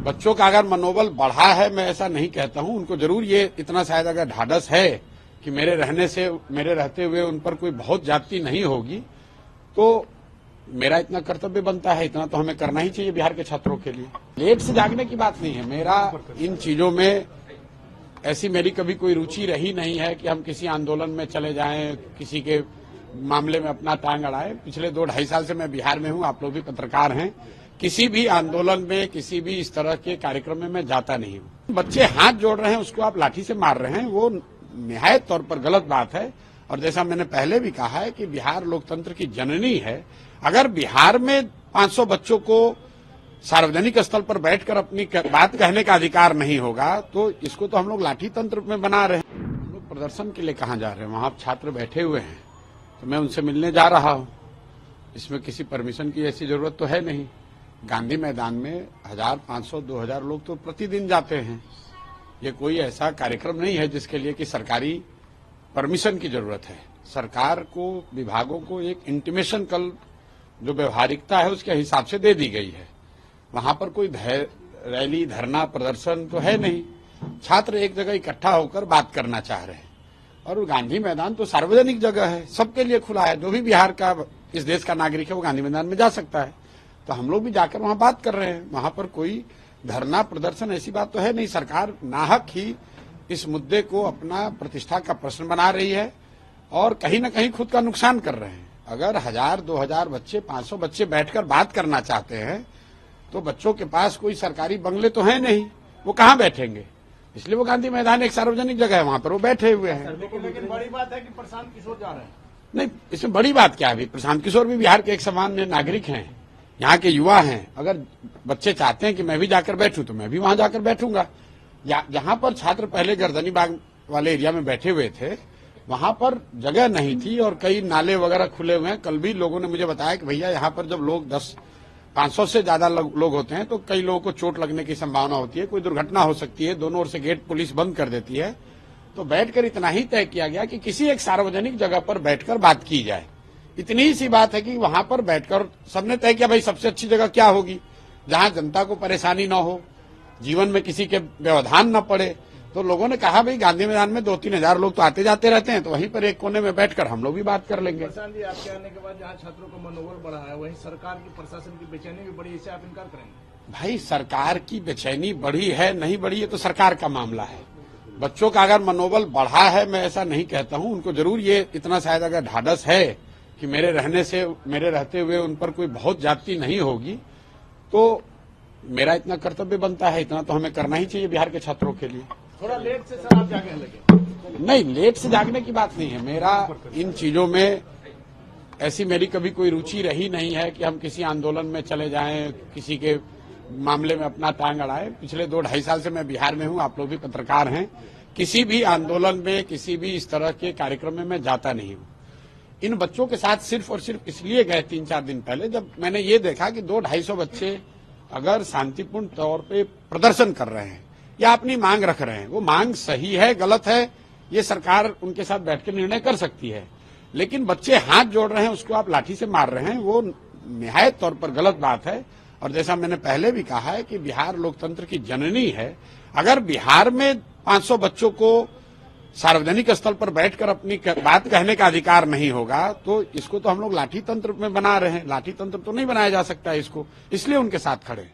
बच्चों का अगर मनोबल बढ़ा है, मैं ऐसा नहीं कहता हूं। उनको जरूर ये इतना शायद अगर ढाढ़स है कि मेरे रहते हुए उन पर कोई बहुत ज्यादती नहीं होगी, तो मेरा इतना कर्तव्य बनता है, इतना तो हमें करना ही चाहिए बिहार के छात्रों के लिए। लेट से जागने की बात नहीं है। मेरा इन चीजों में ऐसी मेरी कभी कोई रुचि रही नहीं है कि हम किसी आंदोलन में चले जाएं, किसी के मामले में अपना टांग अड़ाएं। पिछले 2-2.5 साल से मैं बिहार में हूं, आप लोग भी पत्रकार हैं। किसी भी आंदोलन में, किसी भी इस तरह के कार्यक्रम में मैं जाता नहीं हूं। बच्चे हाथ जोड़ रहे हैं, उसको आप लाठी से मार रहे हैं, वो निहायत तौर पर गलत बात है। और जैसा मैंने पहले भी कहा है कि बिहार लोकतंत्र की जननी है। अगर बिहार में 500 बच्चों को सार्वजनिक स्थल पर बैठकर अपनी बात कहने का अधिकार नहीं होगा, तो इसको तो हम लोग लाठी तंत्र में बना रहे हैं। हम लोग प्रदर्शन के लिए कहाँ जा रहे हैं? वहां छात्र बैठे हुए हैं, तो मैं उनसे मिलने जा रहा हूं। इसमें किसी परमिशन की ऐसी जरूरत तो है नहीं। गांधी मैदान में 1000, 500, 2000 लोग तो प्रतिदिन जाते हैं। ये कोई ऐसा कार्यक्रम नहीं है जिसके लिए कि सरकारी परमिशन की जरूरत है। सरकार को, विभागों को एक इंटीमेशन कल जो व्यवहारिकता है उसके हिसाब से दे दी गई है। वहां पर कोई रैली, धरना, प्रदर्शन तो है नहीं। छात्र एक जगह इकट्ठा होकर बात करना चाह रहे हैं, और गांधी मैदान तो सार्वजनिक जगह है, सबके लिए खुला है। जो भी बिहार का, इस देश का नागरिक है, वो गांधी मैदान में जा सकता है। तो हम लोग भी जाकर वहां बात कर रहे हैं। वहां पर कोई धरना, प्रदर्शन ऐसी बात तो है नहीं। सरकार नाहक ही इस मुद्दे को अपना प्रतिष्ठा का प्रश्न बना रही है और कहीं न कहीं खुद का नुकसान कर रहे हैं। अगर 1000, 2000 बच्चे, 500 बच्चे बैठकर बात करना चाहते हैं, तो बच्चों के पास कोई सरकारी बंगले तो है नहीं, वो कहाँ बैठेंगे? इसलिए वो गांधी मैदान एक सार्वजनिक जगह है, वहां पर वो बैठे हुए हैं। लेकिन बड़ी बात है कि प्रशांत किशोर जा रहे हैं। नहीं, इसमें बड़ी बात क्या है? प्रशांत किशोर भी बिहार के एक सामान्य नागरिक हैं, यहाँ के युवा हैं। अगर बच्चे चाहते हैं कि मैं भी जाकर बैठूं, तो मैं भी वहां जाकर बैठूंगा। जहां पर छात्र पहले गर्दनी बाग वाले एरिया में बैठे हुए थे, वहां पर जगह नहीं थी और कई नाले वगैरह खुले हुए हैं। कल भी लोगों ने मुझे बताया कि भैया यहाँ पर जब लोग 500 से ज्यादा लोग होते हैं तो कई लोगों को चोट लगने की संभावना होती है, कोई दुर्घटना हो सकती है। दोनों ओर से गेट पुलिस बंद कर देती है। तो बैठकर इतना ही तय किया गया कि किसी एक सार्वजनिक जगह पर बैठकर बात की जाए। इतनी ही सी बात है कि वहां पर बैठकर सबने तय किया, भाई सबसे अच्छी जगह क्या होगी जहां जनता को परेशानी न हो, जीवन में किसी के व्यवधान न पड़े। तो लोगों ने कहा, भाई गांधी मैदान में 2-3 हजार लोग तो आते जाते रहते हैं, तो वहीं पर एक कोने में बैठकर हम लोग भी बात कर लेंगे। प्रशांत जी, आपके आने के बाद जहां छात्रों का मनोबल बढ़ा है, वहीं सरकार की, प्रशासन की बेचैनी भी बढ़ी, इससे आप इनकार करेंगे? भाई सरकार की बेचैनी बढ़ी है, नहीं बढ़ी, ये तो सरकार का मामला है। बच्चों का अगर मनोबल बढ़ा है, मैं ऐसा नहीं कहता हूं। उनको जरूर ये इतना शायद अगर ढाढ़स है कि मेरे रहते हुए उन पर कोई बहुत ज्यादती नहीं होगी, तो मेरा इतना कर्तव्य बनता है, इतना तो हमें करना ही चाहिए बिहार के छात्रों के लिए। थोड़ा लेट से सर आप जागने लगे? नहीं, लेट से जागने की बात नहीं है। मेरा इन चीजों में ऐसी मेरी कभी कोई रुचि रही नहीं है कि हम किसी आंदोलन में चले जाएं, किसी के मामले में अपना टांग अड़ाएं। पिछले 2-2.5 साल से मैं बिहार में हूं, आप लोग भी पत्रकार हैं। किसी भी आंदोलन में, किसी भी इस तरह के कार्यक्रम में मैं जाता नहीं हूं। इन बच्चों के साथ सिर्फ और सिर्फ इसलिए गए 3-4 दिन पहले, जब मैंने ये देखा कि 200-250 बच्चे अगर शांतिपूर्ण तौर पे प्रदर्शन कर रहे हैं या अपनी मांग रख रहे हैं, वो मांग सही है, गलत है, ये सरकार उनके साथ बैठ के निर्णय कर सकती है। लेकिन बच्चे हाथ जोड़ रहे हैं, उसको आप लाठी से मार रहे हैं, वो निहायत तौर पर गलत बात है। और जैसा मैंने पहले भी कहा है कि बिहार लोकतंत्र की जननी है। अगर बिहार में 500 बच्चों को सार्वजनिक स्थल पर बैठकर अपनी बात कहने का अधिकार नहीं होगा, तो इसको तो हम लोग लाठी तंत्र में बना रहे हैं। लाठी तंत्र तो नहीं बनाया जा सकता है इसको, इसलिए उनके साथ खड़े हैं।